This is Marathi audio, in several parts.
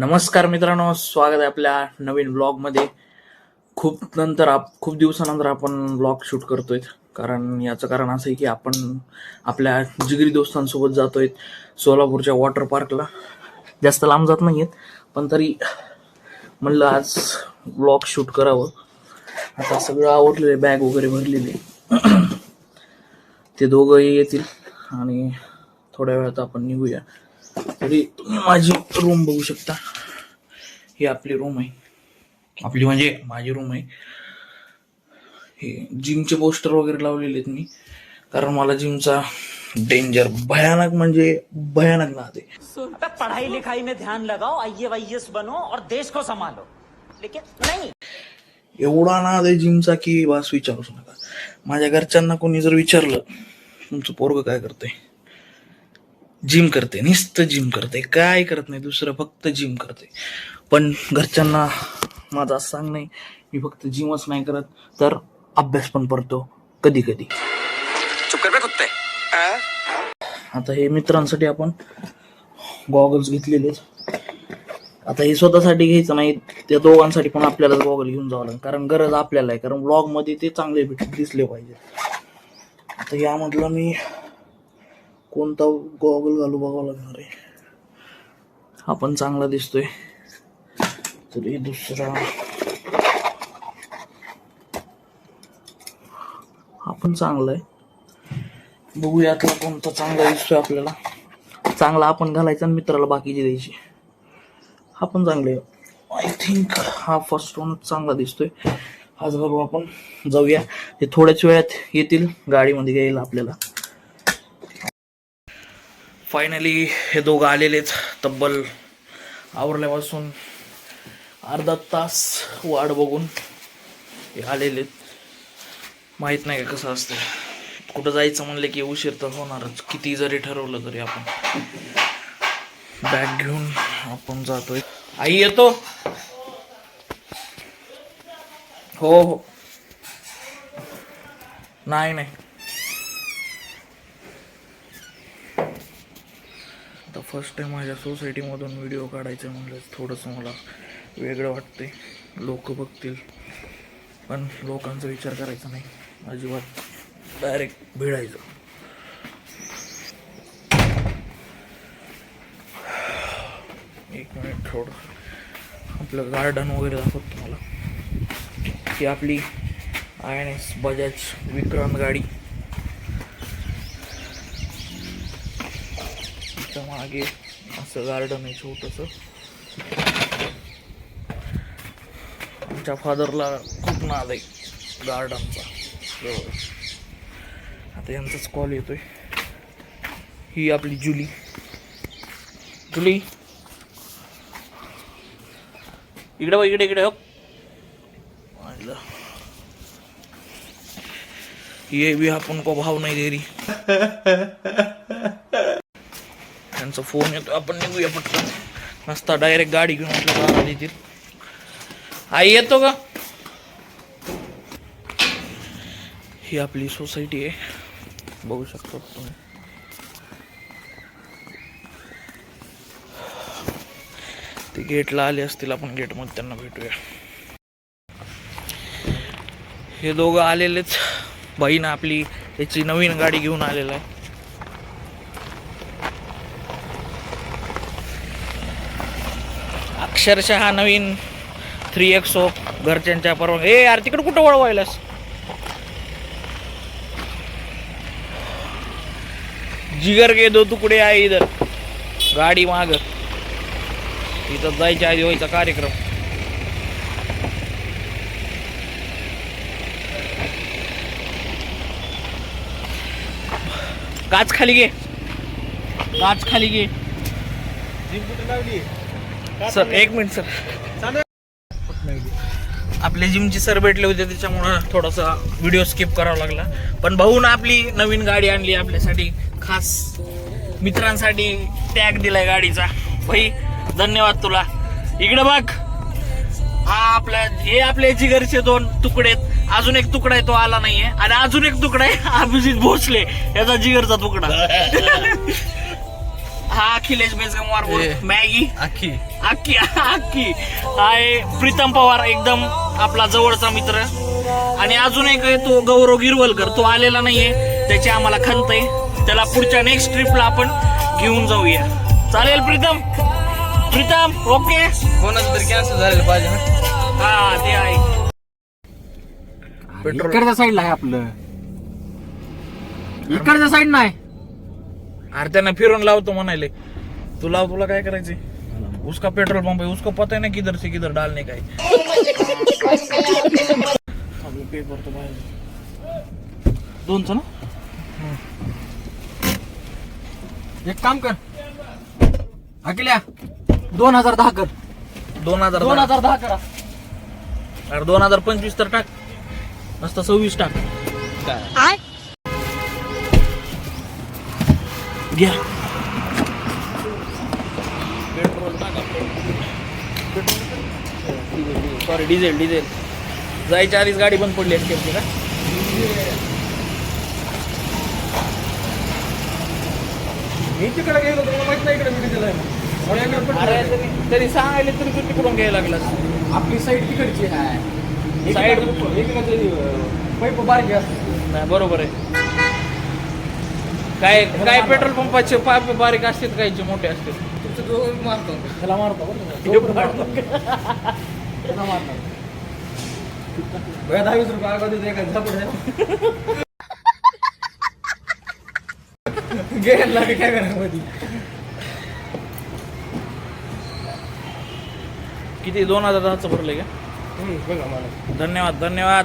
नमस्कार मित्रांनो, स्वागत आहे आपल्या नवीन ब्लॉगमध्ये. खूप दिवसानंतर आपण ब्लॉग शूट करतोय. याचं कारण असं आहे की आपण आपल्या जिगरी दोस्तांसोबत जातोय सोलापूरच्या वॉटर पार्कला. जास्त लांब जात नाहीयेत, पण तरी म्हणलं आज ब्लॉग शूट करावं. आता सगळं आवडलेलं, बॅग वगैरे भरलेली. ते दोघंही येतील आणि थोड्या वेळात आपण निघूया. तरी तुम्ही माझी रूम बघू शकता. ही आपली रूम आहे, आपली म्हणजे माझी रूम आहे. हे जिमचे पोस्टर वगैरे लावलेले आहेत मी, कारण मला जिमचा डेंजर भयानक म्हणजे भयानक नाद आहे. पढ़ाई लिखाई में ध्यान लगाओ, IAS बनो और देश को संभालो. लेकिन नहीं, एवढा नाद आहे जिमचा की बस विचारूच नका. माझ्या घरच्यांना कोणी जर विचारलं तुमचं पोरगं काय करतंय, जिम करते, नुसतं जिम करते, काय करत नाही दुसरं, फक्त जिम करते. पण घरच्यांना माझं असं सांग नाही, मी फक्त जिमच नाही करत तर अभ्यास पण करतो कधी कधी. आता हे मित्रांसाठी आपण गॉगल्स घेतलेले. आता हे स्वतःसाठी घ्यायचं नाही, त्या दोघांसाठी पण आपल्याला गॉगल घेऊन जावं लागेल, कारण गरज आपल्याला आहे. कारण ब्लॉग मध्ये ते चांगले दिसले पाहिजे. आता यामधलं मी कोणता गॉगल घालू बघावं लागणार आहे. हा पण चांगला दिसतोय, तर हे दुसरा, हा पण चांगला आहे. बघूया यातला कोणता चांगला दिसतोय आपल्याला. चांगला आपण घालायचा आणि मित्राला बाकीचे द्यायचे. हा पण चांगला आहे. आय थिंक हा फर्स्ट वन चांगला दिसतोय. हाच घालू आपण. जाऊया, ते थोड्याच वेळात येतील गाडीमध्ये घ्यायला आपल्याला. फायनली हे दोघं आलेलेत. तब्बल आवरल्यापासून अर्धा तास वाट बघून हे आलेलेत. माहित नाही का कसं असतं, कुठं जायचं म्हणले की उशीर तर होणारच. किती जरी ठरवलं तरी आपण बॅग घेऊन आपण जातोय. आई येतो. हो नाही आता फर्स्ट टाइम माझ्या सोसायटीमधून व्हिडिओ काढायचं म्हणलं थोडंसं मला वेगळं वाटतंय. लोक बघतील, पण लोकांचा विचार करायचा नाही अजिबात, डायरेक्ट भिडायचं. एक मिनिट, थोडं आपलं गार्डन वगैरे दाखवतो तुम्हाला. ही आपली INS बजाज विक्रांत गाडी. मागे असं गार्डन आहे छोटंसं. आमच्या फादरला खूप नाद आहे गार्डनचा. आता यांचाच कॉल येतोय. ही आपली जुली इकडे बघ, इकडे हो. ये भी आपण को भाव नाही दे रही. त्यांचा फोन येतो, आपण निघूया पटकन. नसता डायरेक्ट गाडी घेऊन आपल्या गावाला येतील. आई येतो का? ही आपली सोसायटी आहे, बघू शकतो तुम्ही. ते गेटला आले असतील, आपण गेटमध्ये त्यांना भेटूया. हे दोघं आलेलेच. बहीण आपली याची नवीन गाडी घेऊन आलेला आहे. अक्षरशः नवीन 3XO घरच्यांच्या परवा. ए यार, तिकडे कुठं वळवायलास? जिगर के 2 तुकडे आहे इधर. गाडी माग, इथं जायच्या आधी व्हायचा कार्यक्रम. काच खाली घे, काच खाली घे. सर एक मिनिट सर, आपल्या जिमची सर भेटले होते, त्याच्यामुळं थोडासा व्हिडिओ स्किप करावा लागला. पण भाऊन आपली नवीन गाडी आणली आपल्यासाठी, खास मित्रांसाठी टॅग दिलाय गाडीचा. भाई धन्यवाद तुला. इकडे बघ, हे आपल्या जिगरचे 2 तुकडे. अजून एक तुकडा आहे, तो आला नाहीये. आणि अजून एक तुकडा आहे, अभिजित भोसले याचा जिगरचा तुकडा. हा अखिलेश बेजगमवार मॅगी आखी अक्की अक्की आहे प्रीतम पवार एकदम आपला जवळचा मित्र आणि अजून एक आहे तो गौरव गिरवलकर तो आलेला नाहीये त्याची आम्हाला खंत आहे त्याला पुढच्या नेक्स्ट ट्रिपला आपण घेऊन जाऊया चालेल प्रीतम ओके कोणाचं तरी कॅन्सल झालेलं पाहिजे ना हा ते आहे पेट्रोल इकडच्या साईडला आहे आपलं इकडच्या साईड नाही अरे त्यांना फिरून लावतो म्हणाले तुला काय करायचंय उसका पेट्रोल पंप है उसको पता है ना किधर से किधर डालने का है पे करतो बाहेर दोनचं ना एक काम कर अखिल्या 2010 कर 2010 करा अरे 2025 तर टाक मस्त 26 टाक घ्या पेट्रोल टाका सॉरी डिझेल जायच्या आधीच गाडी बंद पडली असते का मी तिकडे गेलो तर मला माहित नाही इकडे डिझेल आहे अरे तरी सांगायला तरी तू तिकडून घ्यायला लागलास आपली साईड तिकडची आहे साईड पैप बारीक असते नाही बरोबर आहे काय पेट्रोल पंपाचे पाईप बारीक असतात काहीचे मोठे असतात तुमचं दोन मारतो त्याला मारतो त्याला मारतो 10-20 रुपये अगोदर एखादं झापड गेला काय करणार मध्ये किती 2010चं भरलंय का बघा मला धन्यवाद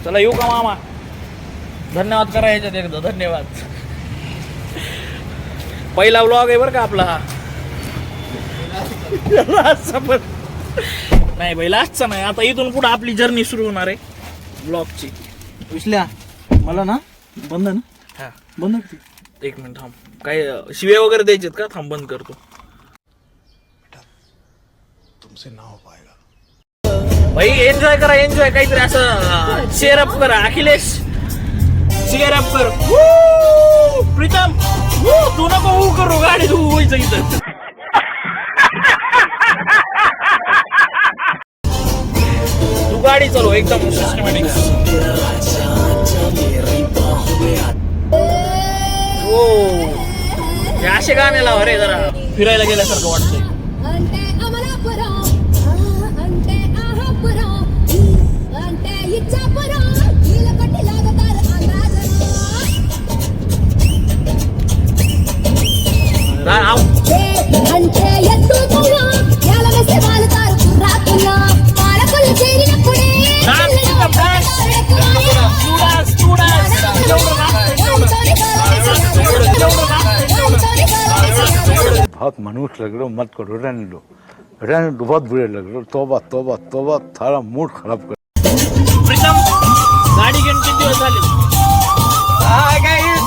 चला येऊ का मामा धन्यवाद करा याच्यात एकदा धन्यवाद पहिला व्लॉग आहे बरं का आपला हा लास्टचा पण नाही भाई लास्टचा नाही आता इथून पुढे आपली जर्नी सुरू होणार आहे ब्लॉगची विसल्या मला ना बंद ना हा बंद करते एक मिनिट थांब काय शिवे वगैरे द्यायचेत का थांब बंद करतो तुमसे ना हो पाएगा भाई एन्जॉय करा एन्जॉय काहीतरी असं शेअर अप करा अखिलेश शेअर अप कर प्रीतम तू नको करू गाडी तू व्हायचं इथं तू गाडी चालव एकदम सिस्टमॅटिक हो हे असे गाणे लावा रे जरा फिरायला गेल्यासारखं वाटतंय అంటే అమలాపురం అంటే ఆహాపురం అంటే ఇచ్చాపురం కీల కొట్టి లాగుతారు అంటే ఎత్తుకున్నా ఎలా వేసి వాలుతారు కుర్రాకుల్లో పాలకులు చేరినప్పుడే बहुत मनुष्य लग रहे हो मत करो रहने दो बहुत बुरे लग रहे हो तोबा तोबा तोबा थारा मूड खराब कर प्रीतम गाडी घेऊन किती दिवस झाले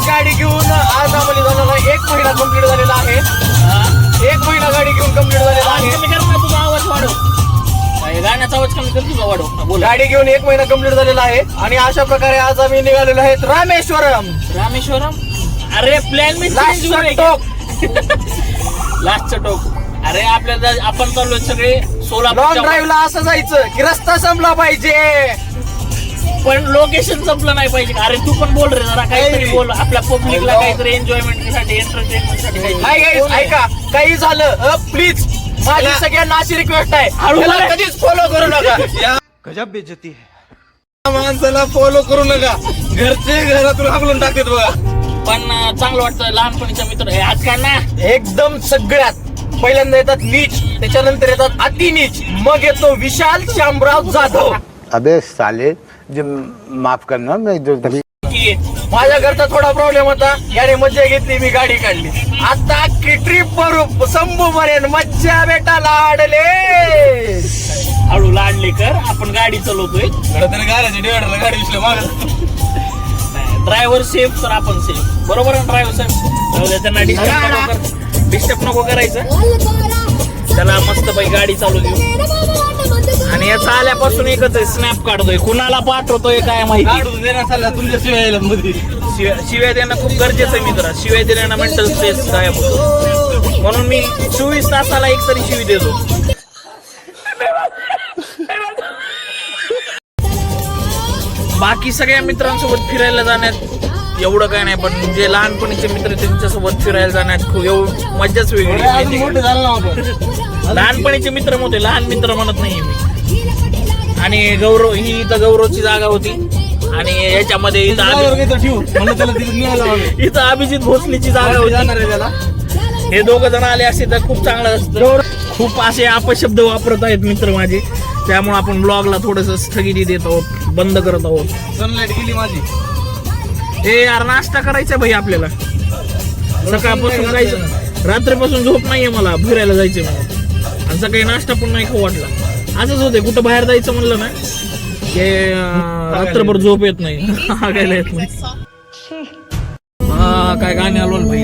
गाडी घेऊन आज आम्हाला झालेला 1 महिना कंप्लीट झालेला आहे 1 महिना गाडी घेऊन कंप्लीट झालेला आहे कमी कर ना तुझा आवाज वाढव काय गाण्याचा आवाज कमी कर तुझा वाढव बोल गाडी घेऊन 1 महिना कंप्लीट झालेला आहे आणि अशा प्रकारे आज आम्ही निघालेलो आहेत रामेश्वरम अरे प्लॅन मी लास्टचं टोक अरे आपल्याला आपण चाललोय सगळे लॉंग सोलापूर ड्राईव्हला असं जायचं की रस्ता संपला पाहिजे पण लोकेशन संपलं नाही पाहिजे अरे तू पण बोल रे जरा काहीतरी बोल आपल्या पब्लिकला काहीतरी एन्जॉयमेंट साठी एंटरटेनमेंट साठी ऐका काही झालं प्लीज माझी सगळ्यांना अशी रिक्वेस्ट आहे हळूहळू कधीच फॉलो करू नका गजब बेइज्जती है माणसाला फॉलो करू नका घरचे घरातून हाकलून टाकतात बघा पण चांगलं वाटतं लहानपणीचा मित्र हे आज काय ना एकदम सगळ्यात पहिल्यांदा येतात नीच त्याच्यानंतर येतात अति नीच मग येतो विशाल शामराव जाधव अबे साले जो माफ करना मैं जो माझ्या घरचा थोडा प्रॉब्लेम होता याने मज्जा घेतली मी गाडी काढली आता की ट्रिप वर संभू मरेन मज्जा बेटा लाडले हळू लाडले कर आपण गाडी चालवतोय गाडी दिसली ड्रायव्हर सेफ तर आपण सेफ बरोबर ना ड्रायव्हर साहेब त्यांना डिस्टर्ब नको करायचं त्याला मस्त पैकी गाडी चालू देऊ आणि याचा आल्यापासून एकच आहे स्नॅप काढतोय कुणाला पाठवतोय काय माहिती तुमच्या शिवाय शिव्या देणं खूप गरजेचं आहे मित्र शिव्या देण्यानं मेंटल स्ट्रेस गायब होतो म्हणून मी 24 तासाला एक तरी शिवी देतो. बाकी सगळ्या मित्रांसोबत फिरायला जाण्यात एवढं काय नाही, पण जे लहानपणीचे मित्र आहेत त्यांच्यासोबत फिरायला जाण्यात खूप मज्जाच वेगळी आहे. मोठे झालं नव्हतं. लहानपणीचे मित्र होते, लहान मित्र म्हणत नाही मी. आणि गौरव ही इथं गौरवची जागा होती आणि याच्यामध्ये इथं अभिजित भोसलेची जागा होती. हे दोघं जण आले असते तर खूप चांगलं असतं. खूप असे अपशब्द वापरत आहेत मित्र माझे, त्यामुळे आपण ब्लॉगला थोडस स्थगिती देत आहोत, बंद करत आहोत. सनलाईट गेली माझी. हे यार नाश्ता करायचा भाई आपल्याला, सकाळपासून जायचं, रात्रीपासून झोप नाहीये मला, फिरायला जायचंय मला आणि सकाळी नाश्ता पण नाही खाऊ वाटला. असंच होते, कुठं बाहेर जायचं म्हणलं ना की रात्रभर झोप येत नाही, हागायला येत नाही. काय गाणे आलो भाई,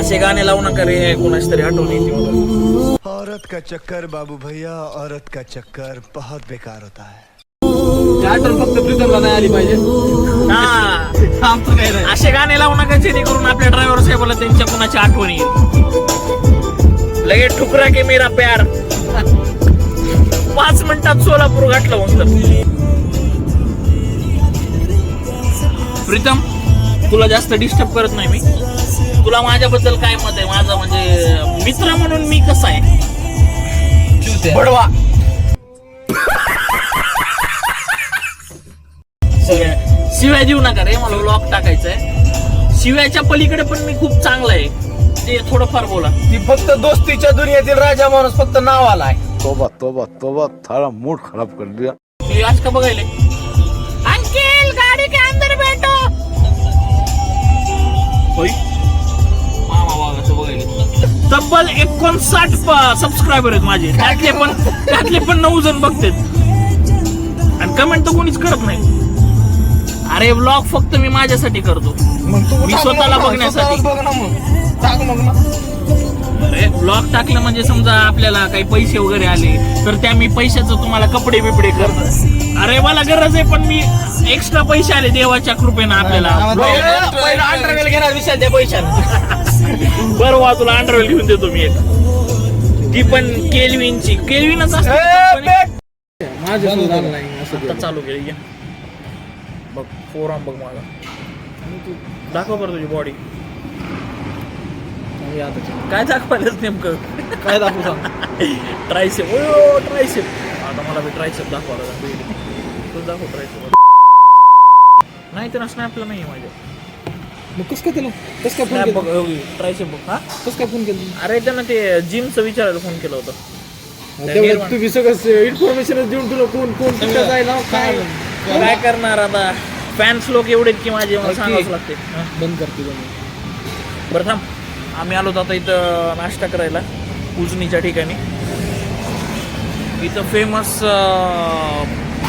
असे गाणे लावू नका रे, कोणाच तरी आठवण येते मला. औरत का चक्कर बाबू भैया, औरत का चक्कर बहुत बेकार होता है. आठवण फक्त प्रीतमला नाही आली पाहिजे. हा, आमचं काही नाही. असे गाणे लावू नका जेणेकरून आपल्या ड्रायव्हर साहेबाला त्यांच्या कोणाची आठवण येईल. लगे ठुकरा के मेरा प्यार 5 मिनिटात सोलापूर गाठलं म्हणतात. प्रीतम, तुला जास्त डिस्टर्ब करत नाही मी. तुला माझ्याबद्दल काय मत आहे? माझं म्हणजे मित्र म्हणून मी कसा आहे? बडवा. शिव्या देऊ नका रे, मला व्लॉग टाकायचंय. शिव्याच्या पलीकडे पण मी खूप चांगला आहे, ते थोडंफार बोला. ती फक्त दोस्तीच्या दुनियेतील राजा माणूस फक्त नावाला आहे. तोबा तोबा तोबा, थारा मूड खराब कर दिया. ते आज का बघायले? अंकिल गाडी के अंदर बैठो. होय मामा वागाचं बघायले. तब्बल 59 सबस्क्रायबर आहेत माझे, त्यातले पण 9 जण बघतात आणि कमेंट तर कोणीच करत नाही. अरे व्लॉग फक्त मी माझ्यासाठी करतो, मी स्वतःला बघण्यासाठी. बघ ना मग, टाक मग ना. अरे ब्लॉग टाकलं म्हणजे समजा आपल्याला काही पैसे वगैरे आले तर त्या मी पैशाचं तुम्हाला कपडे बिपडे करतो. अरे मला गरज आहे, पण मी एक्स्ट्रा पैसे आले देवाच्या कृपेनं आपल्याला. पहिला अंडरवेल घेणार विषय त्या पैशाने. बरं वा, तुला अंडरवेल घेऊन देतो मी एक, ती पण केल्विनची. केल्विनच असते. आता चालू केली बघ, फोरआर्म बघ माझा. दाखव बरं तुझी बॉडी काय दाखवायलाच नेमकं, काय दाखवू सांग. ट्रायसेप. ट्रायसेप. आता मला ट्रायसेप दाखवायला दाखव ट्रायसेप. नाही तर स्नॅपला नाही माझ्या. मग कसं काय कसं काय बघ ट्रायसेप बघ. हा कसं काय फोन केलं? अरे त्यानं ते जिमचं विचारायला फोन केला होता. तुम्ही सगळं इन्फॉर्मेशन देऊन तुला कोण कोण कुठं जायला काय करणार आता, फॅन्स लोक एवढेत की माझे, मला सांगावंच लागते. बंद करते. बरं थांब, आम्ही आलो आता इथं नाश्ता करायला उजनीच्या ठिकाणी. इथं फेमस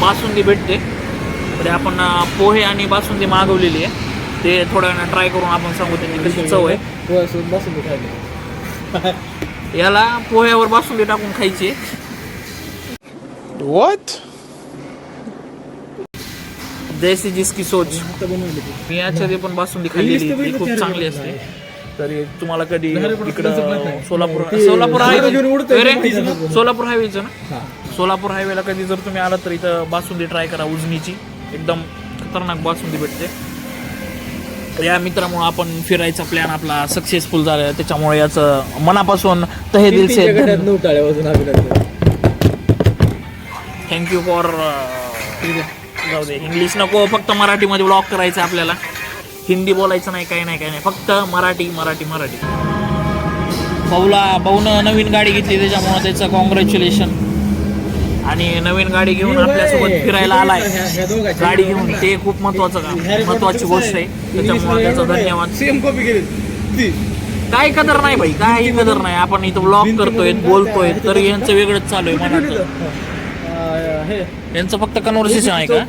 बासुंदी भेटते, तर आपण पोहे आणि बासुंदी मागवलेली आहे. ते थोड्या वेळानं ट्राय करून आपण सांगू त्यांची कशी चव आहे. बासुंदी खायला याला पोह्यावर बासुंदी टाकून खायची. What? जैसी जिसकी सोच. मी याच्या आधी पण बासुंदी खाल्लेली, ती खूप चांगली असते. तरी तुम्हाला कधी इकडं सोलापूर हायवेचं ना, सोलापूर हायवेला कधी जर तुम्ही आलात तर इथं बासुंदी ट्राय करा उजनीची. एकदम खतरनाक बासुंदी भेटते. या मित्रामुळे आपण फिरायचा प्लॅन आपला सक्सेसफुल झाला, त्याच्यामुळे याचं मनापासून तहे दिल से थँक्यू फॉर. जाऊ दे, इंग्लिश नको, फक्त मराठीमध्ये व्लॉग करायचं आपल्याला. हिंदी बोलायचं नाही, काही नाही, फक्त मराठी. भाऊनं नवीन गाडी घेतली, त्याच्यामुळे त्याचं कॉंग्रॅच्युलेशन. आणि नवीन गाडी घेऊन आपल्यासोबत फिरायला आलाय, गाडी घेऊन, ते खूप महत्वाची गोष्ट आहे. त्याच्यामुळे त्याचा धन्यवाद. काय कदर नाही भाई, काही कदर नाही. आपण इथं व्लॉग करतोय, बोलतोय, तर यांचं वेगळंच चालू आहे मनाचं. यांचं फक्त कन्व्हर्सेशन आहे का?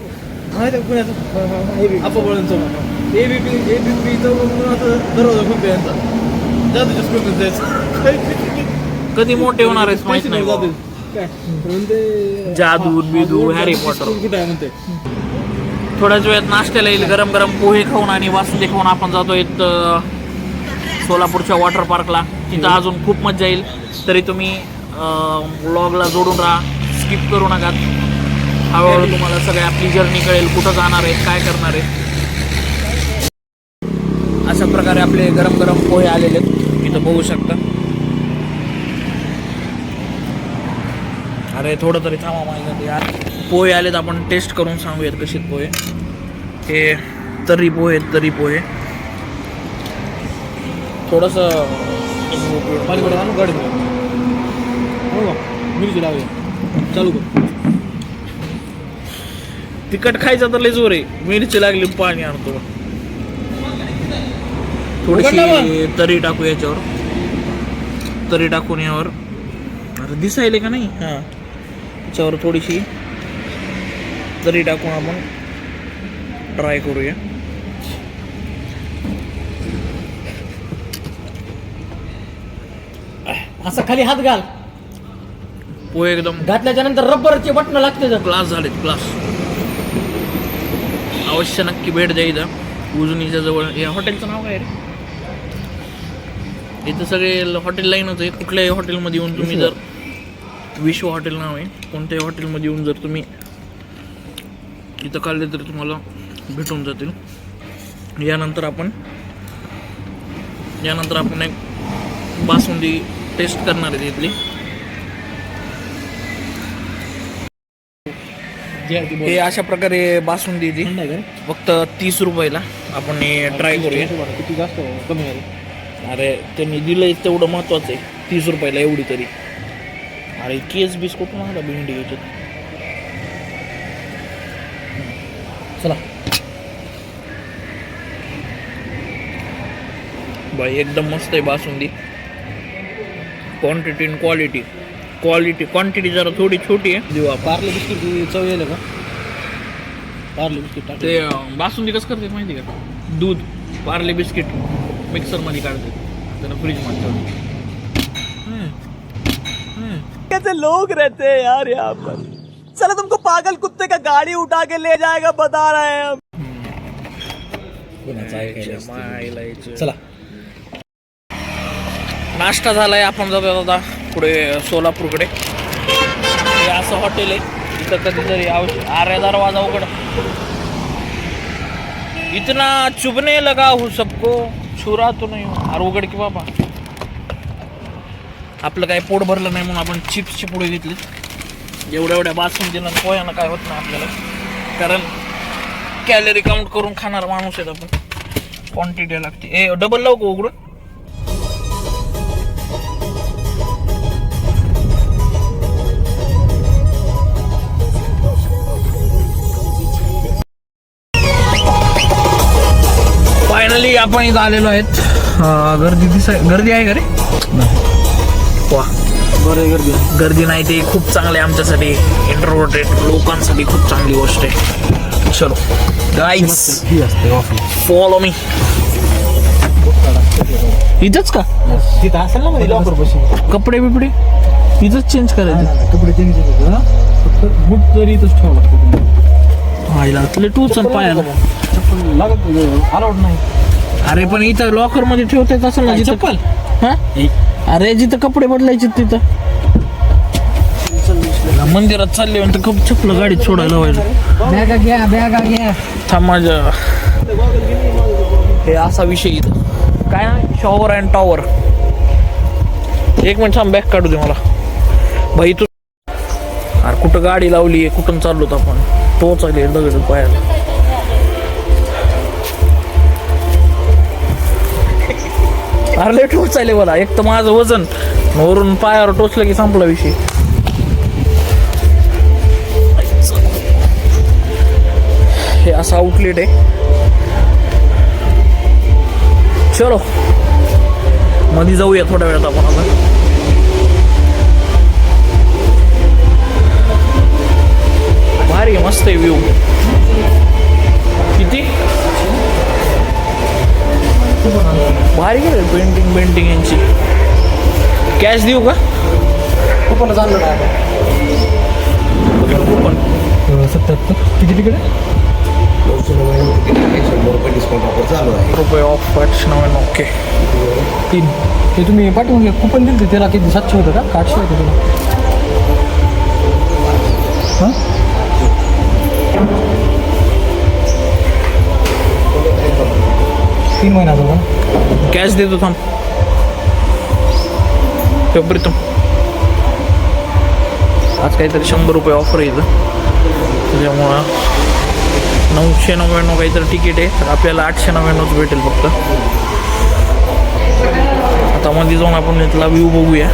कधी मोठे होणार आहेत माहित नाही. जादू बिदू हॅरी पॉटर. थोड्याच वेळात नाश्त्याला येईल. गरम गरम पोहे खाऊन आणि बासुंदी खाऊन आपण जातोय सोलापूरच्या वॉटर पार्कला. तिथं अजून खूप मजा येईल. तरी तुम्ही व्लॉगला जोडून राहा, स्किप करू नका. हळूहळू तुम्हाला सगळी आपली जर्नी कळेल, कुठं जाणार आहेत, काय करणार आहेत. अशा प्रकारे आपले गरम गरम पोहे आलेले आहेत, इथं बघू शकता. अरे थोडं तरी थांबा माझ्या यार. पोहे आलेत, आपण टेस्ट करून सांगूयात कसे पोहे. हे तरी पोहे थोडंसं मिरची लावूया, चालू कर. तिखट खायचं तर लय जोर आहे. मिरची लागली पाणी आणतो. थोडीशी तरी टाकू याच्यावर. तरी टाकून यावर अरे दिसायले का नाही. हां, याच्यावर थोडीशी तरी टाकून आपण ट्राय करूया. असं खाली हात घाल. पोहे एकदम घातल्याच्या नंतर रबरचे बटन लागते. क्लास झालेत, क्लास. अवश्य नक्की भेट द्या इथं उजनीच्या जवळ. या हॉटेलचं नाव काय रे? इथं सगळे हॉटेल लाईनच आहे. कुठल्याही हॉटेलमध्ये येऊन तुम्ही जर विश्व हॉटेल नाव आहे, कोणत्याही हॉटेलमध्ये येऊन जर तुम्ही इथं खाल्ले तर तुम्हाला भेटून जातील. यानंतर आपण एक बासुंदी टेस्ट करणार आहे इथली. हे अशा प्रकारे बासुंदी ती फक्त 30 रुपयाला. आपण हे ट्राय करूया. किती जास्त कमी आहे. अरे त्यांनी दिलंय तेवढं महत्वाचं आहे. 30 रुपयाला एवढी तरी. अरे केस बिस्कुट महागा भेंडी याच्यात. चला बाई एकदम मस्त आहे बासुंदी. क्वांटिटी आणि क्वालिटी जरा थोडी छोटी आहे. देऊ आपण. पार्ले बिस्किट चव येईल का? पार्ले बिस्किट टाक. ते बासुंदी कसं करते माहिती का? दूध पार्ले बिस्किट मिक्सरमध्ये काढते, त्याला फ्रीजमध्ये ठेवते. कैसे लोग रहते हैं यार यहाँ पर. चलो तुमको पागल कुत्ते का गाड़ी उठा के ले जाएगा, बता रहे हैं हम. चला नाश्ता झालाय. आपण जातो आता पुढे सोलापूरकडे. हे असं हॉटेल आहे. इथं कधीतरी आर्या दरवाजा उघड. इतना चुभने लगा हूँ सबको, छुरा तो नाही हूँ. अरे उघड की बाबा. आपलं काही पोट भरलं नाही म्हणून आपण चिप्सची पुढे घेतली. एवढ्या बासुंदीला पोह्यानं काय होत नाही आपल्याला, कारण कॅलरी काउंट करून खाणार माणूस आहेत आपण. क्वांटिटी लागते. ए डबल लावू का उघडून? फायनली आपण इथं आलेलो आहेत. गर्दी आहे का रे? वा, गर्दी नाही ते खूप चांगलं आहे आमच्यासाठी. इंट्रोवर्टेड लोकांसाठी खूप चांगली गोष्ट आहे. चलो गाईज, फॉलो मी. इथंच का? तिथं असेल ना मध्ये लॉकर बशी. कपडे बिपडे इथंच चेंज करायचे. कपडे चेंज फक्त बूट तरी इथंच ठेवावं लागतं. आईला तुला टूच पायाला चप्पल लागत अलाउड नाही. अरे पण इथं लॉकर मध्ये ठेवता येत असेल ना चप्पल. हा, अरे जिथं कपडे बदलायचे तिथं. मंदिरात चालले तर खूप चप्पल गाडीत सोडायला व्हायला. बॅगा घ्या. थांब माझ्या. हे असा विषय इथं काय ना, शॉवर अँड टॉवर. एक मिनिट थांब, बॅग काढू दे मला. भाई तू अरे कुठं गाडी लावली आहे, कुठून चाललो आपण? तो चालेल दगड पायाला. अरे लय टोचायले मला. एक तर माझं वजन वरून पायावर टोचलं की संपला विषय. हे असं आउटलेट आहे. चलो मध्ये जाऊया थोड्या वेळात आपण. आता भारी मस्त आहे व्ह्यू. किती भारी आहे पेंटिंग यांची. कॅश देऊ का? कुपन चाललं ना. कुपन 77 किती तिकडे रुपये ऑफ 899. ओके. 3 ते तुम्ही पाठवून कुपन दिलं त्याला किती 700 होतं का 800 होतं तुला हां 3 महिन्याचं का कॅश देतो थांब. प्रीतम आज काहीतरी 100 रुपये ऑफर येतं त्याच्यामुळं 999 काहीतरी तिकीट आहे तर आपल्याला 899च भेटेल फक्त. आता मध्ये जाऊन आपण इथला व्ह्यू बघूया.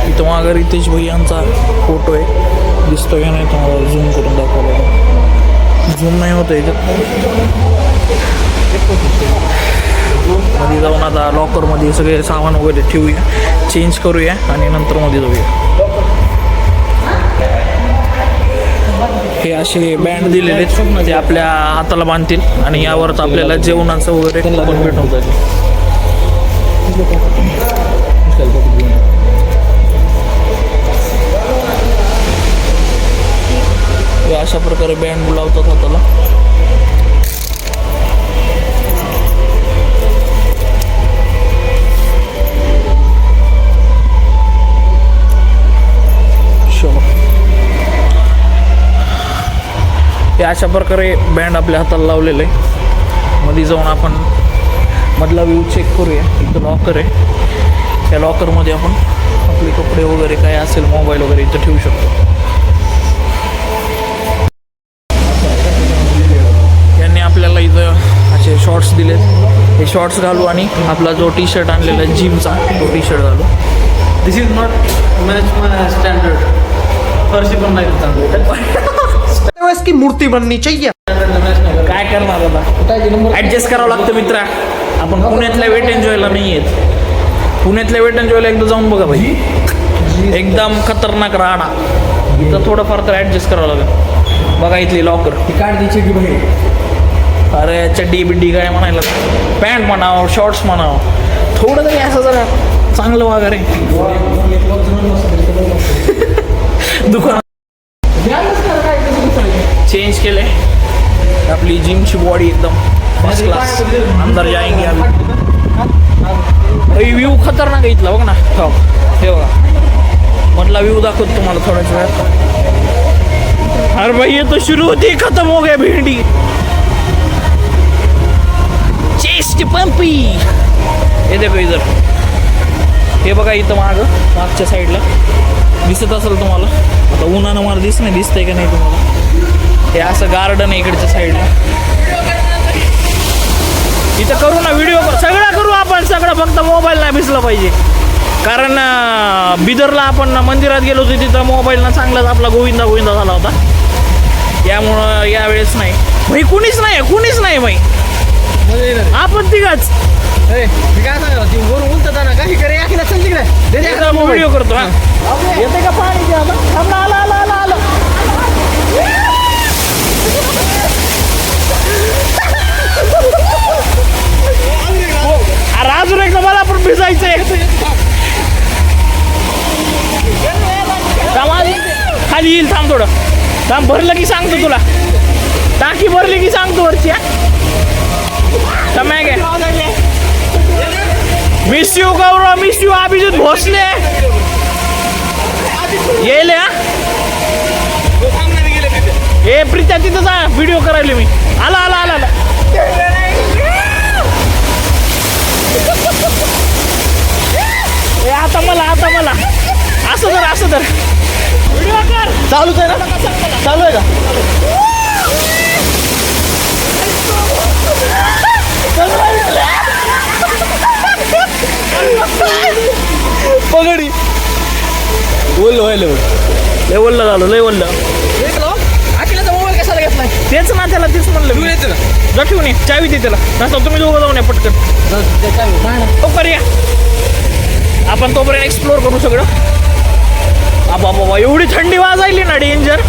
इथं मागं रितेश भाई यांचा फोटो आहे दिसतोय का नाही तुम्हाला झूम करून दाखवलं. झूम नाही होतं याच्यात. मध्ये जाऊन आता लॉकरमध्ये सगळे सामान वगैरे ठेवूया चेंज करूया आणि नंतर मध्ये जाऊया. हे असे बँड दिलेले आहेत ते आपल्या हाताला बांधतील आणि यावरच आपल्याला जेवणाचं वगैरे पण भेटून जाईल. हे अशा प्रकारे बँड लावतात हाताला. हे अशा प्रकारे बँड आपल्या हाताला लावलेलं आहे. मध्ये जाऊन आपण मधला व्ह्यू चेक करूया. इथं लॉकर आहे त्या लॉकरमध्ये आपण आपले कपडे वगैरे काय असेल मोबाईल वगैरे इथं ठेवू शकतो. यांनी आपल्याला इथं असे शॉर्ट्स दिलेत. हे शॉर्ट्स घालू आणि आपला जो टी शर्ट आणलेला आहे जिमचा तो टी शर्ट घालू. दिस इज नॉट मॅच स्टँडर्ड फर्शी पण नाही की मूर्ती बननी चाहिए. काय करणार आता ॲडजस्ट करावं लागतं मित्रा. आपण पुण्यातल्या वेट एन्जॉयला नाही आहेत. पुण्यातल्या वेट एन्जॉयला एकदा जाऊन बघा भाई एकदम खतरनाक राहणा. तर थोडंफार तर ॲडजस्ट करावं लागेल. बघा इथली लॉकर काढ द्यायची की भाई अरे चड्डी बिड्डी काय म्हणायला पॅन्ट म्हणावं शॉर्ट्स म्हणावं थोडं तरी असं जरा चांगलं वगैरे दुकान चेंज केले. आपली जिमची बॉडी एकदम फर्स्ट क्लास. अंदर जाएंगे अभी. व्ह्यू खतरनाक आहे इथला बघ ना. हो हे बघा मधला व्ह्यू दाखवतो तुम्हाला थोड्याच वेळात. अरे भाई ये तो शुरू होती खत्म हो गया भिंडी. चेस्ट पंपी हे देखो इधर. हे बघा इथं मागच्या साईडला दिसत असेल तुम्हाला. आता उन्हानं मला दिसतंय का नाही तुम्हाला. हे असं गार्डन आहे इकडच्या साईडला. इथं करू ना व्हिडिओ सगळं करू आपण सगळं फक्त मोबाईल नाही भिजला पाहिजे. कारण बिदरला आपण मंदिरात गेलो होतो तिथं मोबाईलनं चांगलाच आपला गोविंदा झाला होता. यामुळं यावेळेस नाही भाई कुणीच नाही भाई आपण तिघाच काय सांगा ती वरून उलट ना काही करे आखीला चल तिकडे व्हिडिओ करतो. हा येते का पाणी आलं. अरे अजून एकदा मला पण भिजायचंय. खाली येईल थांब थोडं थांब. भरलं की सांगतो तुला. टाकी भरली की सांगतो वरची. समय miss you Gaurav miss you Abhijit Bhosale येईल. हे प्रीत्या तिथं जा व्हिडिओ करायला मी. आला आता मला असं तर व्हिडिओ कर. चालूच आहे ना चालू आहे का पगडी लय बोललं झालं मोबाईल कशाला घेतलाय तेच ना त्याला तेच म्हणलं जा ठेवून ये चावी दे त्याला. नसतं तुम्ही दोघं जाऊन या पटकन. तो करूया आपण तोपर्यंत एक्सप्लोर करू सगळं. बाबा एवढी थंडी वाजायली ना डेंजर.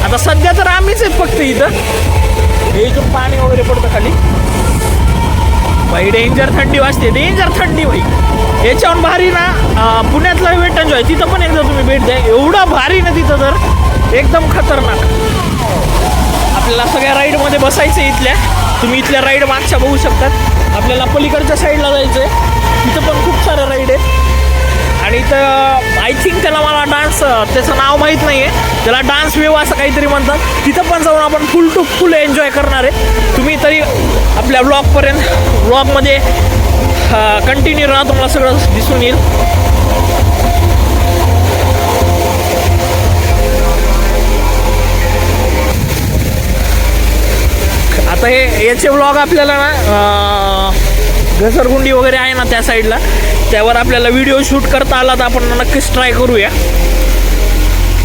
आता सध्या तर आम्हीच आहेत फक्त इथं. हे इथून पाणी वगैरे पडतं खाली भाई. डेंजर थंडी वाजते भाई. याच्याहून भारी ना पुण्यातला वेट एन्जॉय तिथं पण एकदा तुम्ही भेट द्या. एवढा भारी ना तिथं तर एकदम खतरनाक. आपल्याला सगळ्या राईडमध्ये बसायचं इथल्या. तुम्ही इथल्या राईड मागच्या बघू शकतात. आपल्याला पलीकडच्या साईडला जायचं आहे. तिथं पण खूप साऱ्या राईड आहेत. आणि इथं आय थिंक त्याला मला डान्स त्याचं नाव माहीत नाही आहे. त्याला डान्स वेव असं काहीतरी म्हणतात. तिथं पण जाऊन आपण फुल टू फुल एन्जॉय करणार आहे. तुम्ही तरी आपल्या व्लॉगमध्ये कंटिन्यू राहा. तुम्हाला सगळं दिसून येईल. आता हे याचे व्लॉग आपल्याला ना घसरगुंडी वगैरे आहे ना त्या साईडला, त्यावर आपल्याला व्हिडिओ शूट करता आला तर आपण नक्कीच ट्राय करूया.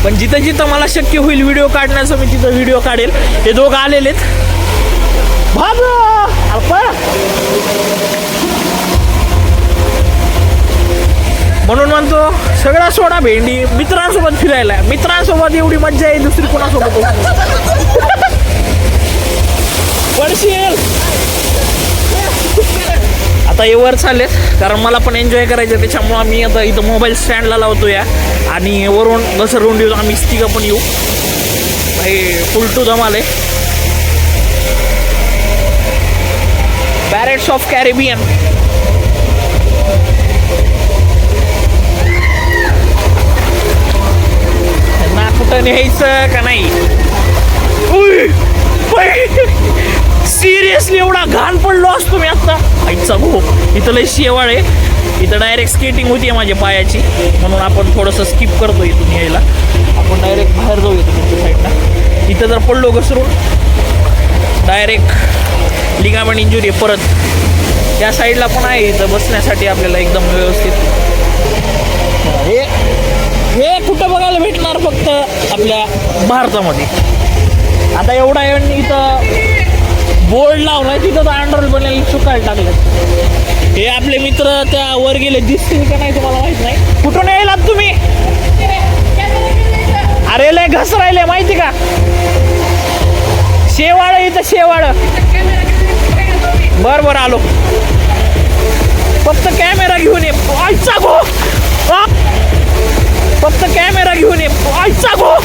पण जिथं जिथं मला शक्य होईल व्हिडिओ काढण्याचं मी तिथं व्हिडिओ काढेल. हे दोघं आलेलेत. म्हणून म्हणतो सगळा सोडा भेंडी मित्रांसोबत फिरायला. मित्रांसोबत एवढी मज्जा आहे दुसरी कोणासोबत पडशील. आता हे वर चाललेत कारण मला पण एन्जॉय करायचं. त्याच्यामुळं आम्ही आता इथं मोबाईल स्टँडला लावतो या आणि वरून घसरगुंडी आम्ही तिघं पण येऊ. हे फुल टू धमाल आहे. Pirates of Caribbean. ना कुठं न्यायचं का नाही. सिरियसली एवढा घाण पडलो असतो मी आता. आईचा गो. इथं लय शेवाळ आहे. इथं डायरेक्ट स्केटिंग होती माझ्या पायाची. म्हणून आपण थोडंसं स्किप करतो इथून यायला. आपण डायरेक्ट बाहेर जाऊ येतो तुमच्या साईडला. इथं जर पडलो घसरून डायरेक्ट लिगामेंट इंजुरी परत. त्या साईडला पण आहे इथं बसण्यासाठी आपल्याला एकदम व्यवस्थित. हे कुठं बघायला भेटणार फक्त आपल्या भारतामध्ये. आता एवढा इथं बोर्ड लावलाय तिथं तर अंडर बनलेले चुकायला टाकले. हे आपले मित्र त्या वर गेले दिसतील का नाही तुम्हाला माहित नाही. कुठून यायलात तुम्ही. अरे लय घस राहिले माहिती का. शेवाळ इथं शेवाळ. बर आलो. फक्त कॅमेरा घेऊन ये. आईचा गो. फक्त कॅमेरा घेऊन ये. आईचा गो.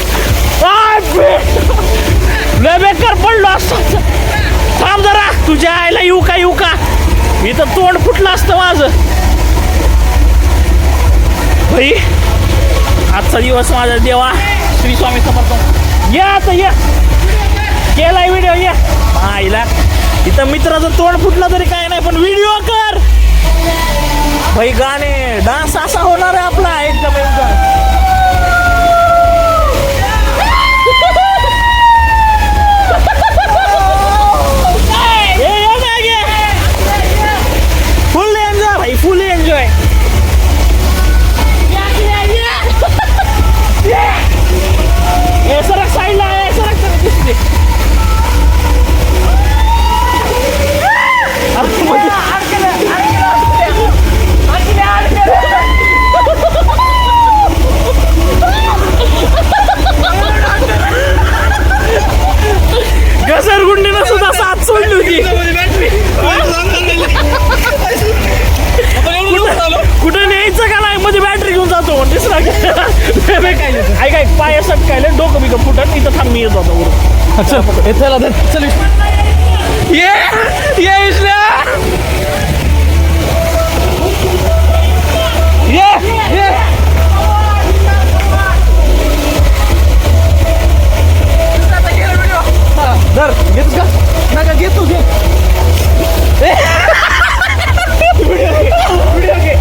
लय बेकार पडलो असतो. थांब जरा. तुझ्या आईला येऊ का इथं तोंड फुटलं असतं माझं. भाई आजचा दिवस माझा देवा श्री स्वामी समर्थ. या आता या केलाय व्हिडिओ. या आईला इथं मित्राचं तोंड फुटलं तरी काय नाही पण व्हिडिओ कर भाई. गाणे डान्स असा होणार आहे आपला एकदम एकदम. फुल एन्जॉय भाई. फुल एन्जॉय. सरक साईडला आहे. सरक दिसते. घसरगुंडीनं सुद्धा साथ सोडली होती. कुठं न्यायचं का नाही मध्ये बॅटरी घेऊन जातो. ऐक पाय सटकायले डोकं बिकं फुटत. इथं थांब मी येतो आता वरून. चल ये इसल्या. ये धर. घेतोस का नका घेतो. घे व्हिडिओ घे.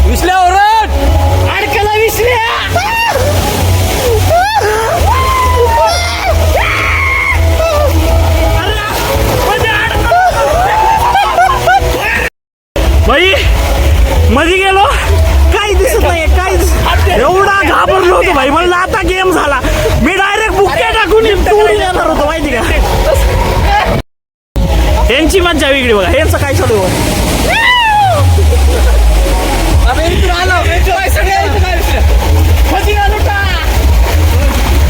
विसल्या ओरड. अडकला विसल्या. भाई मध्ये गेलो काही दिसत नाही. काही एवढा घाबरलो होतो भाई. म्हणलं आता गेम झाला. मी डायरेक्ट बुक्के टाकून येणार होतो माहिती का. यांची मज्जा वेगळी बघा. यांचं काय चालू.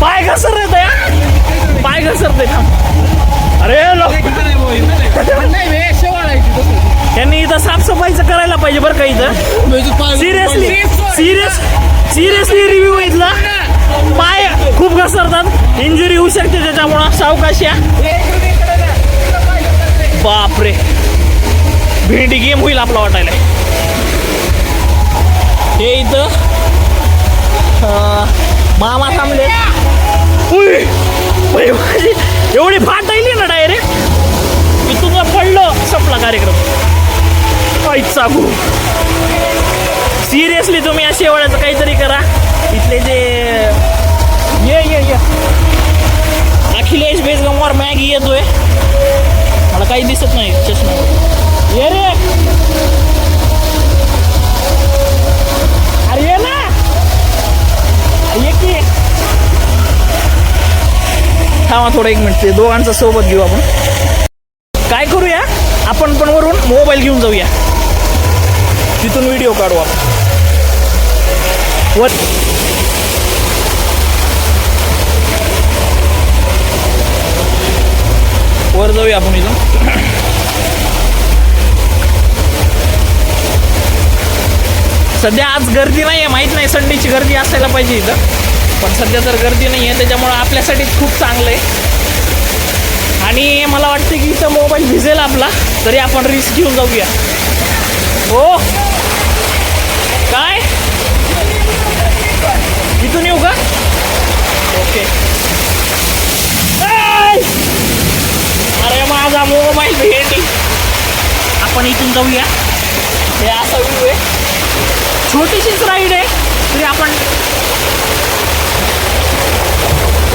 पाय घसरत आहे. पाय घसरते. अरे यांनी इथं साफसफाईचं करायला पाहिजे बरं. बरं का इथं. सिरियसली रिव्ह्यू इथला. पाय खूप घसरतात, इंजुरी होऊ शकते त्याच्यामुळं. सावकाश या. बापरे, भेंडी गेम होईल आपला वाटायला. हे इथं मामा थांबले. एवढी फाट आली ना डायरेक्ट, मी तुझं पडलं, संपला कार्यक्रम. चाकू. सिरियसली तुम्ही अशी एवढ्याचं काहीतरी करा. इथले जे ये अखिलेश बेजगमवर मॅगी येतोय, मला काही दिसत नाही चष्मा. ये रे, अरे ये ना, ये की. थांबा थोडं 1 मिनिट, ते दोघांचा सोबत घेऊ आपण. काय करूया, आपण पण वरून मोबाईल घेऊन जाऊया, तिथून व्हिडिओ काढू आपण. वर जाऊया आपण इथून. सध्या आज गर्दी नाही आहे, माहीत नाही, संडेची गर्दी असायला पाहिजे इथं, पण सध्या तर गर्दी नाही आहे, त्याच्यामुळं आपल्यासाठी खूप चांगलं आहे. आणि मला वाटतं की इथं मोबाईल भिजेल आपला, तरी आपण रिस्क घेऊन जाऊया. हो काय, इथून येऊ का? ओके. अरे माझा मोबाईल भेटली. आपण इथून जाऊया. हे असा व्ह्यू आहे, छोटीशीच राईड आहे तरी आपण.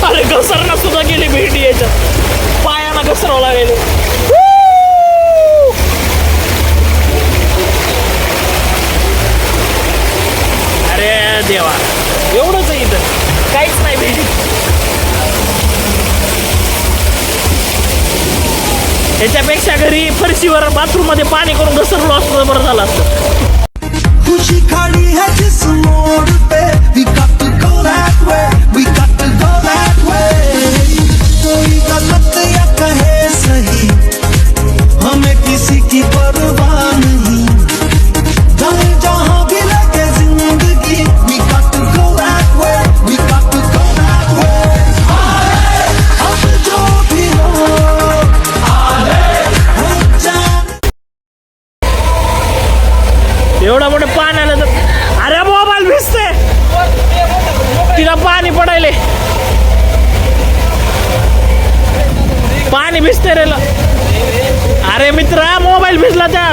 अरे घसरणं सुद्धा गेली भेटी याच्यात, पायाला घसरावं लागेल. अरे देवा, एवढंच आहे इथं, काहीच नाही भेटी. याच्यापेक्षा घरी फरशीवर बाथरूम मध्ये पाणी करून घसरलो असतं बरं झालं असतं. खुशी खड़ी है जिस मोड़ पे, we got to go that way, we got to go that way. कोई गलत या कहे सही, हमें किसी की परवाह नहीं. जाने जहां भी लगे जिंदगी, we got to go that way, we got to go that way. अब जो भी हो, एवढा मोठं पाणी आलं तर. अरे मोबाईल भिजते, तिला पाणी पडायले, पाणी भिजते रे. अरे मित्रा, मोबाईल भिजला त्या.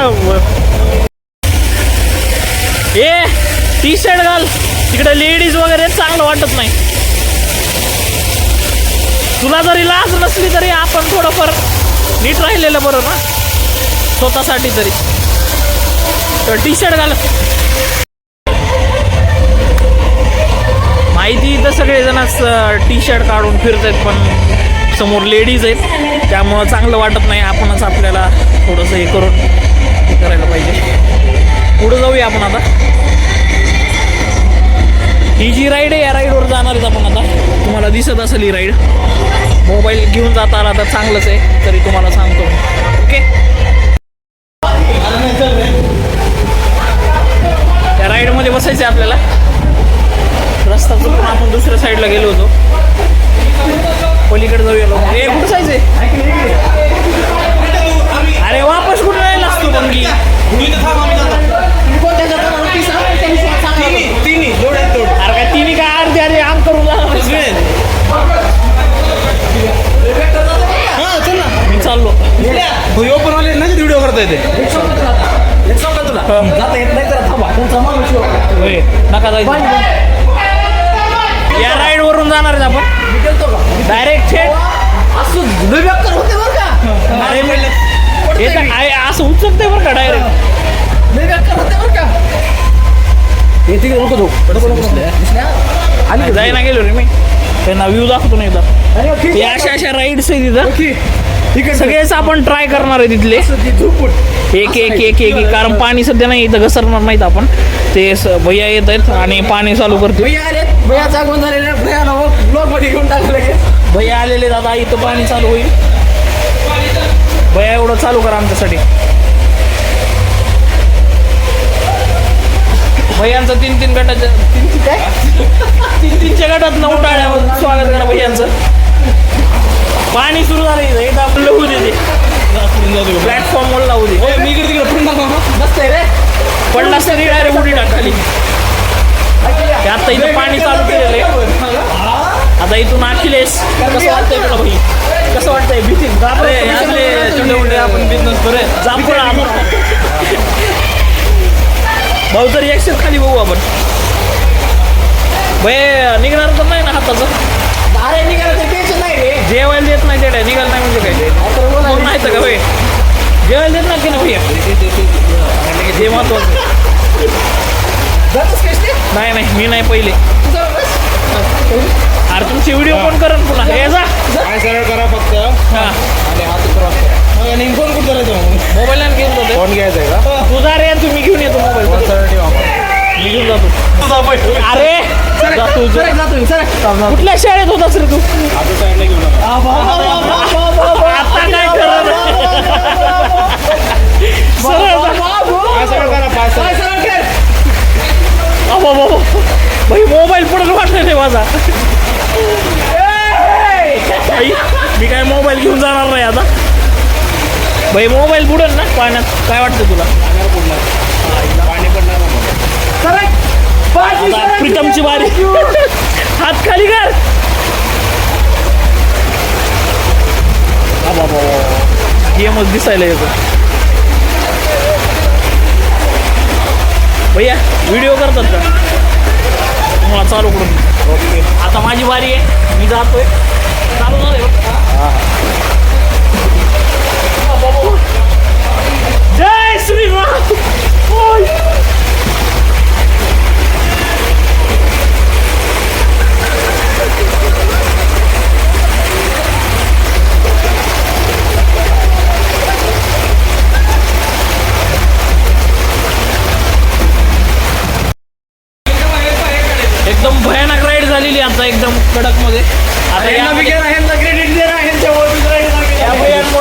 ए टी शर्ट घाल, तिकडे लेडीज वगैरे चांगलं वाटत नाही. तुला जरी लाज नसली तरी आपण थोडंफार नीट राहिलेलं बरं ना, स्वतःसाठी तरी. टी शर्ट घाल. माहिती तर सगळेजणच टी शर्ट काढून फिरत आहेत, पण समोर लेडीज आहेत, त्यामुळं चांगलं वाटत नाही. आपणच आपल्याला थोडंसं हे करून हे करायला पाहिजे. पुढं जाऊया आपण आता. ही जी राईड आहे, या राईडवर जाणार आहेत आपण आता. तुम्हाला दिसत असेल ही राईड. मोबाईल घेऊन जाता आला तर चांगलंच आहे, तरी तुम्हाला सांगतो. ओके, त्या राईडमध्ये बसायचं आहे आपल्याला. रस्ता चुकून आपण दुसऱ्या साईडला गेलो होतो, पलीकडे जाऊया. हे कुठं जायचंय? अरे वापस कुठं राहिला असतो पण की अरे काय तिन्ही काय अर्धे अर्धे आम करून मी चाललो. ओपनवाले ना व्हिडिओ करता येते. नका जायचं. या राईड वरून जाणार आहेत आपण डायरेक्ट थेट. अरे असं उचलते बरं का डायरेक्ट. जायला गेलो रे मी, त्यांना व्ह्यू दाखवतो ना एकदा. अशा राईड्स आहेत तिथं, सगळेच आपण ट्राय करणार आहे तिथले एक एक एक एक, कारण पाणी सध्या नाही इथं, घसरणार नाहीत आपण. ते भैया येत आहेत आणि पाणी चालू करते. भैया आलेले दादा, इथं पाणी चालू होईल. भैया एवढं चालू करा आमच्यासाठी. भैयांचं तीन गटाच्या तीनच्या गटात 9 टाळ्या स्वागत करा भैयांचं. पाणी सुरू झालं इथं, एकदा आपलं होऊ दे प्लॅटफॉर्मवर लावू दे. मी इकडे तिकडे मस्त आहे रे, पडला तरी डायरेक्ट उडी टाक खाली. आता इथं पाणी चालू केलेलं आहे. आता इथून अखिलेश कसं वाटतंय तुला भाई, कसं वाटतंय? भीती आपण बिझनेस बरं जांभूळ भाऊ तरी एक्सेल खाली बघू आपण. भय निघणार तर नाही ना हाताचं? अरे निघायचं टेन्शन नाही रे, जेवायला देत नाही तेवढ्या निघाल नाही म्हणजे काय नाही का भाई? जेवायला देत नाही की ना भैया, जे महत्वाचं. नाही मी नाही पहिले. अरे तुमचे व्हिडिओ कोण करेन पुन्हा? हे जा सरळ करा फक्त हा आणि हात क्रॉस करा. आणि फोन कुठं राहतो? मोबाईल घेऊन जातो. फोन घ्यायचा आहे का? तुझा रे, तुम्ही घेऊन येतो मोबाईल. सरळ ठेवा. मी घेऊन जातो. अरे कुठल्या शाळेत होतास रे तू? आता साईडला घेऊन आता काय करणार? भाई मोबाईल पडून वाटत नाही माझा. मी काय मोबाईल घेऊन जाणार नाही आता. भाई मोबाईल बुडेल ना पाण्यात, काय वाटतं तुला? पाणी पडणार. प्रीतमची बारी. हात खाली कर. गेमच दिसायला येतो भैया. व्हिडिओ करतात का तुम्हाला? चालू करून. ओके, आता माझी बारी आहे, मी जातोय. चालू झालंय. जय श्रीराम. एकदम भयानक राईड झालेली आता, एकदम कडक मध्ये. आता यामुळे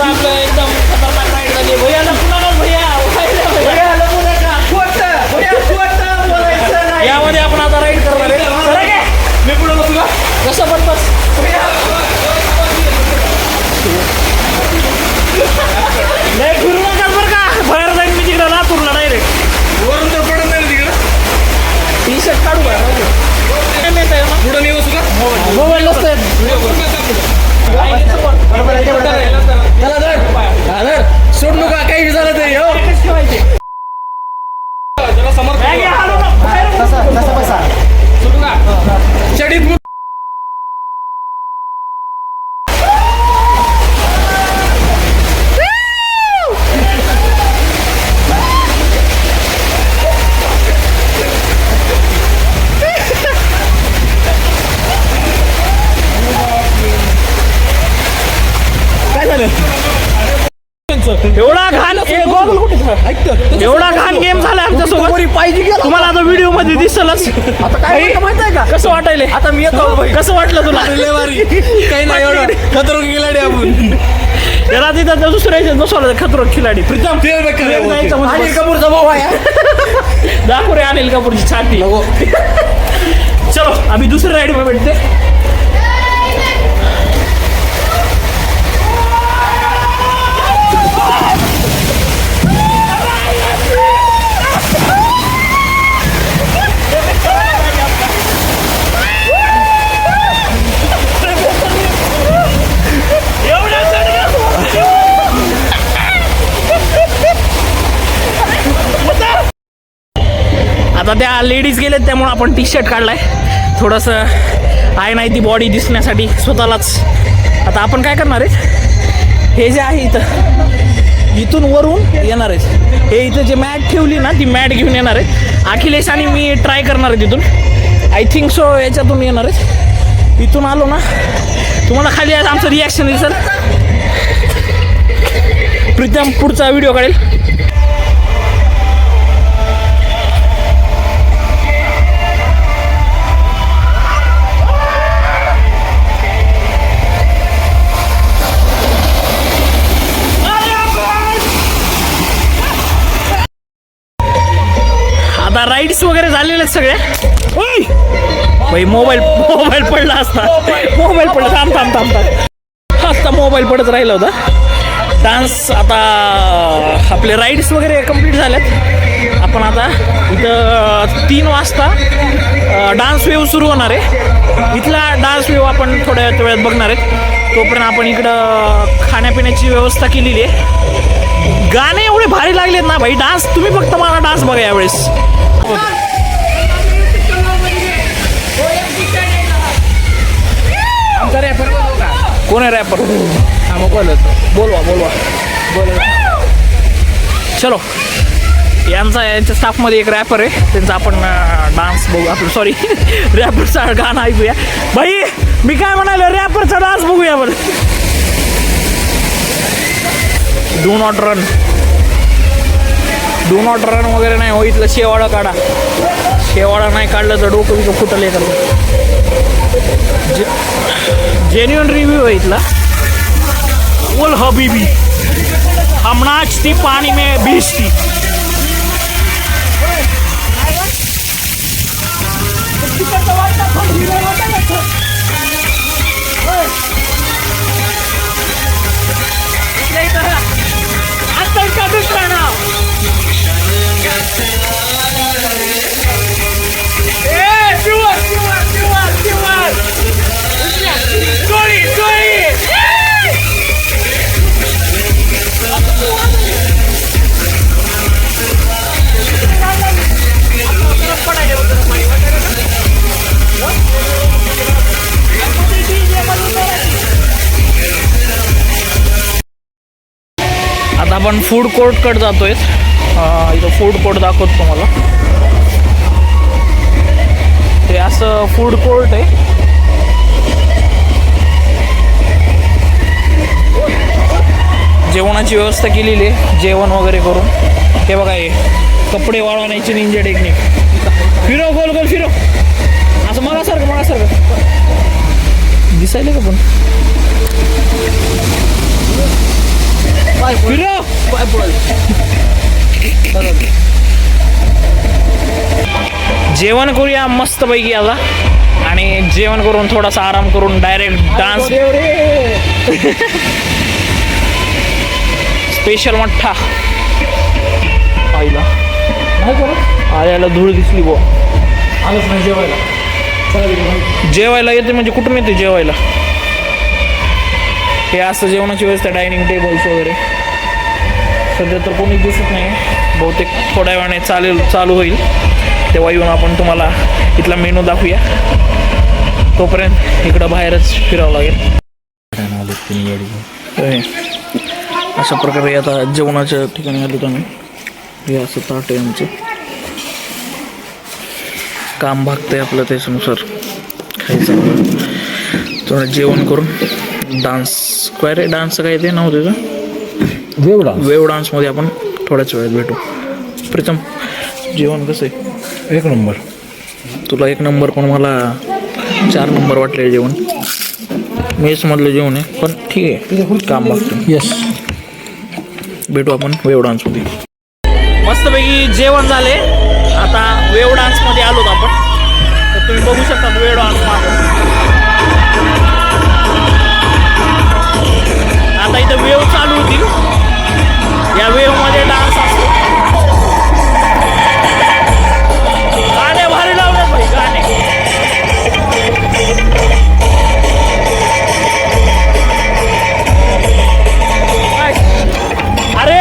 आपलं एकदम खतरनाक राईड झाली. भैयाला पुन्हा यामध्ये आपण आता राईड करणार आहे. मी पुढे बसू का? कसं पडतंस? नाही फिरू नका बरं का, बाहेर जाईन मी तिकडं लातूरला डायरेक्ट. वरून तर पडत नाही तिकडं. टी शर्ट काढू का? पुढं नाही बसू का? मोबाईल नसतोय. सोड नका काही झालं तरी. हो चडीत एवढा घाण एवढा घाण गेम झाला आमच्यासोबत पाहिजे. तुम्हाला आता व्हिडिओ मध्ये दिसलच. आता काय माहित आहे का कसं वाटायले? आता मी येतो. कसं वाटलं तुला? काही नाही, एवढं खतरों खिलाडी आपण. त्याला तिथं दुसऱ्याच्या बसवलं खतरों खिलाडी. प्रीतम अनिल कपूरचा भाऊ आहे. दाखव रे अनिल कपूरची छाती. चलो अभी दुसऱ्या राईड में भेटते. आता त्या लेडीज गेलेत त्यामुळे आपण टी शर्ट काढलाय. थोडंसं आहे नाही ती बॉडी दिसण्यासाठी स्वतःलाच. आता आपण काय करणार आहे, हे जे आहे इथून वरून येणार आहे. हे इथं जे मॅट ठेवली ना ती मॅट घेऊन येणार आहे. अखिलेश आणि मी ट्राय करणार आहे तिथून. आय थिंक सो याच्यातून येणार आहे. इथून आलो ना तुम्हाला खाली आमचं रिॲक्शन दिसेल. प्रीतम पुढचा व्हिडिओ काढेल. आता आता राईड्स वगैरे झालेले आहेत सगळे. ओय भाई मोबाईल पडला असता. मोबाईल पडला. थांब असता मोबाईल पडत राहिला होता. डान्स आता आपले राईड्स वगैरे कंप्लीट झालेत. आपण आता इथं 3 वाजता डान्स वेव सुरू होणार आहे. इथला डान्स वेव आपण थोड्या वेळात बघणार आहेत. तोपर्यंत आपण इकडं खाण्यापिण्याची व्यवस्था केलेली आहे. गाणे एवढे भारी लागलेत ना भाई. डान्स तुम्ही फक्त मला डान्स बघा यावेळेस. कोण आहे रॅपर? बोलवा. चलो यांच्या स्टाफमध्ये एक रॅपर आहे. त्यांचा आपण डान्स बघू. आपलं सॉरी रॅपरचा गाणं ऐकूया. भाई मी काय म्हणालो रॅपरचा डान्स बघूया बरं. डू नॉट रन वगैरे नाही हो. इथलं शेवाळा काढा. शेवाळा नाही काढलं तर डोकं बिकं फुटलं एखादं. जेन्युइन रिव्ह्यू आहे इथला. बोल हबीबी हम नाचती पानी में भीजती. आता आपण फूड कोर्टकडे जातोय. इथं फूड कोर्ट दाखवतो तुम्हाला. ते असं फूड कोर्ट आहे. जेवणाची व्यवस्था केलेली आहे. जेवण वगैरे करून. हे बघा हे कपडे वाळवण्याची निंजा टेक्निक. फिरो गोल फिरो. असं मगासारखं दिसायला का पण. फिरो. जेवण करूया मस्तपैकी आता. आणि जेवण करून थोडासा आराम करून डायरेक्ट डान्स. स्पेशल मठ्ठा आईला आल्याला धूळ दिसली बो. आलंच नाही जेवायला येते म्हणजे कुठून येते जेवायला. हे असं जेवणाची व्यवस्था. डायनिंग टेबल्स वगैरे. सध्या तर कोणीच दिसत नाही. बहुतेक थोड्या वेळाने चालू होईल. तेव्हा येऊन आपण तुम्हाला इथला मेनू दाखवूया. तोपर्यंत इकडं बाहेरच फिरावं लागेल. अशा प्रकारे आता जेवणाच्या ठिकाणी आलो आम्ही. हे असं ताट आहे आमचं. काम भागतंय आपलं त्याच्यानुसार खायचं. थोडं जेवण करून डान्स काय रे. डान्सचं काय ते नाव त्याचं वेव डान्समध्ये आपण थोड्याच वेळात भेटू. प्रथम जेवण कसं आहे? 1 नंबर. तुला 1 नंबर पण मला 4 नंबर वाटले जेवण. मेसमधलं जेवण आहे पण ठीक आहे. काम बघतो. येस. भेटू आपण वेव डान्समध्ये. मस्तपैकी जेवण झाले. आता वेव डान्समध्ये आलोत आपण. तर तुम्ही बघू शकता वेव डान्स आता इथं वेव चालू होतील. या वेवमध्ये डान्स असतो. गाणे भारी लावले भाई गाणे. अरे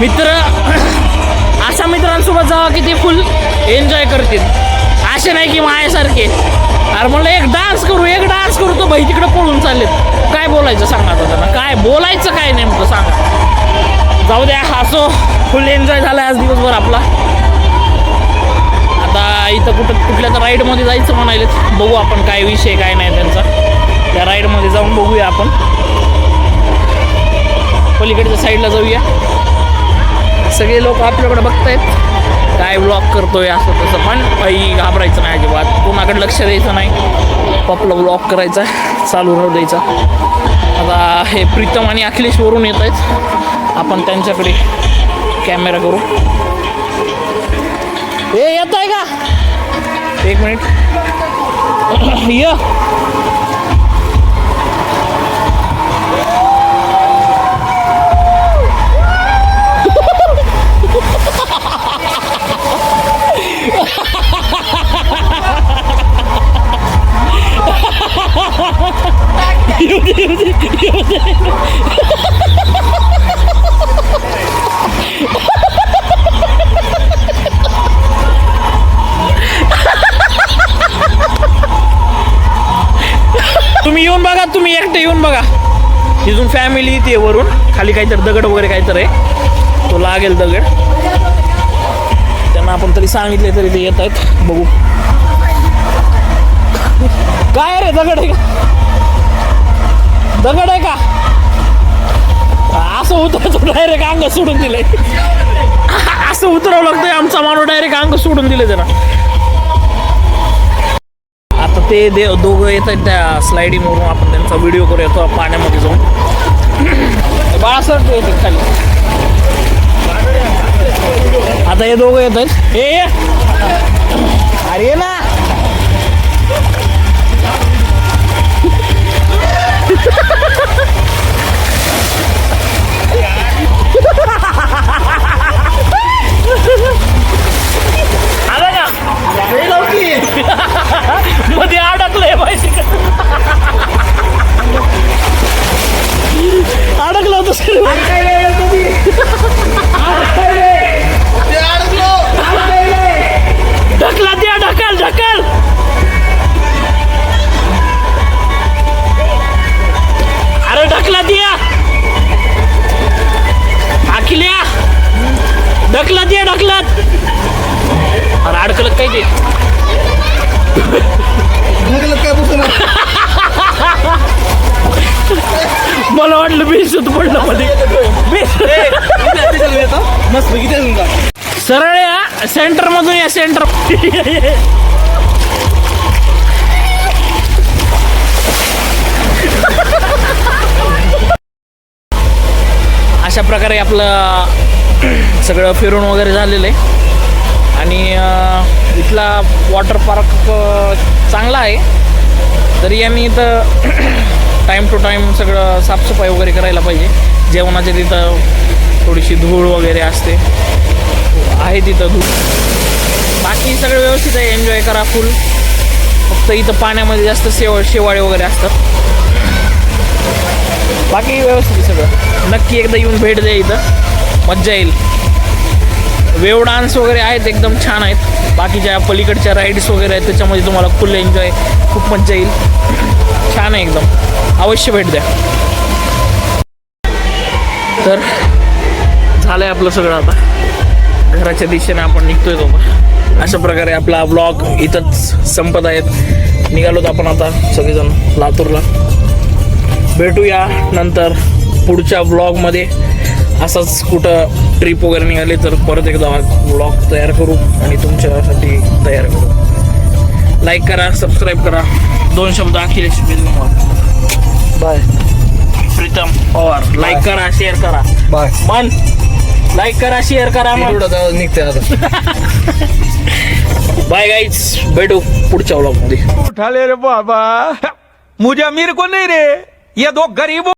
मित्र अशा मित्रांसोबत जावा की ते फुल एन्जॉय करतील. असे नाही की माझ्यासारखे अरे म्हणलं एक डान्स करू तो भाई तिकडे पळून चाललेत. काय बोलायचं सांगा आता त्यांना, काय बोलायचं काय नेमकं सांगा. जाऊ द्या, असो फुल एन्जॉय झाला आज दिवसभर आपला. आता इथं कुठल्या तर राईडमध्ये जायचं म्हणाले, बघू आपण काय विषय काय नाही त्यांचा. त्या राईडमध्ये जाऊन बघूया आपण, पलीकडच्या साईडला जाऊया. सगळे लोक आपल्याकडे बघतायत काय ब्लॉग करतोय असं तसं, पण काही घाबरायचं नाही अजिबात, कोणाकडे लक्ष द्यायचं नाही, आपला ब्लॉग करायचा चालू राहू द्यायचा. आता हे प्रीतम आणि अखिलेश वरून येत आहेत, आपण त्यांच्याकडे कॅमेरा करू. हे येत आहे का, एक मिनिट ये. तुम्ही येऊन बघा, तुम्ही एकटे येऊन बघा. तिथून फॅमिली ते वरून खाली काहीतरी दगड वगैरे काहीतरी आहे, तो लागेल दगड. त्यांना आपण तरी सांगितले तरी ते येत आहेत. बघू काय रे, दगड आहे का, दगड आहे का. असं उतरायचं डायरेक्ट अंग सोडून दिलंय, असं उतरावं लागतंय. आमचा माणूस डायरेक्ट अंग सोडून दिले त्यांना. आता ते दोघं येत आहेत त्या स्लायडिंगवरून, आपण त्यांचा व्हिडिओ करूया तो पाण्यामध्ये जाऊन. बाळासाहेब येतात खाली. आता हे दोघं येत आहेत. हे अरे ये ना, आला का मध्ये अडकलंय माहिती का, अडकलं होतं सर. ढकला द्या, ढकल ढकल. अरे ढकला द्या अखिल्या, ढकलत ये ढकलत. अरे अडकलत काय ते, मला वाटलं बेशुद्ध पडलं मध्ये. सरळ या सेंटर मधून या, सेंटर. अशा प्रकारे आपलं सगळं फिरून वगैरे झालेलं आहे. आणि इथला वॉटर पार्क चांगला आहे, तरी आम्ही इथं टाईम टू टाईम सगळं साफसफाई वगैरे करायला पाहिजे. जेवणाच्या तिथं थोडीशी धूळ वगैरे असते, आहे तिथं धूळ. बाकी सगळं व्यवस्थित आहे, एन्जॉय करा फुल. फक्त इथं पाण्यामध्ये जास्त शेवाळे वगैरे असतात, बाकी व्यवस्थित आहे सगळं. नक्की एकदा येऊन भेट द्या, इथं मज्जा येईल. वेव डान्स वगैरे आहेत, एकदम छान आहेत. बाकीच्या पलीकडच्या राईड्स वगैरे आहेत, त्याच्यामध्ये तुम्हाला फुल एन्जॉय, खूप मज्जा येईल. छान आहे एकदम, अवश्य भेट द्या. तर झालं आहे आपलं सगळं, आता घराच्या दिशेने आपण निघतोय. तो अशा प्रकारे आपला ब्लॉग इथंच संपत आहेत. निघालोत आपण आता सगळेजण लातूरला. भेटूया नंतर पुढच्या ब्लॉगमध्ये. असंच कुठं ट्रिप वगैरे निघाली तर परत एकदा ब्लॉग तयार करू आणि तुमच्यासाठी तयार करू. लाईक करा, सबस्क्राईब करा. 2 शब्द अखिलेश बाय. प्रीतम पवार. लाईक करा, शेअर करा. बाय. मन लाईक करा, शेअर करा. निघते आता. बाय गाईज, भेटू पुढच्या व्लॉग मध्ये. उठा ले रे बाबा, मुझे अमीर को नहीं रे, ये दो गरीबों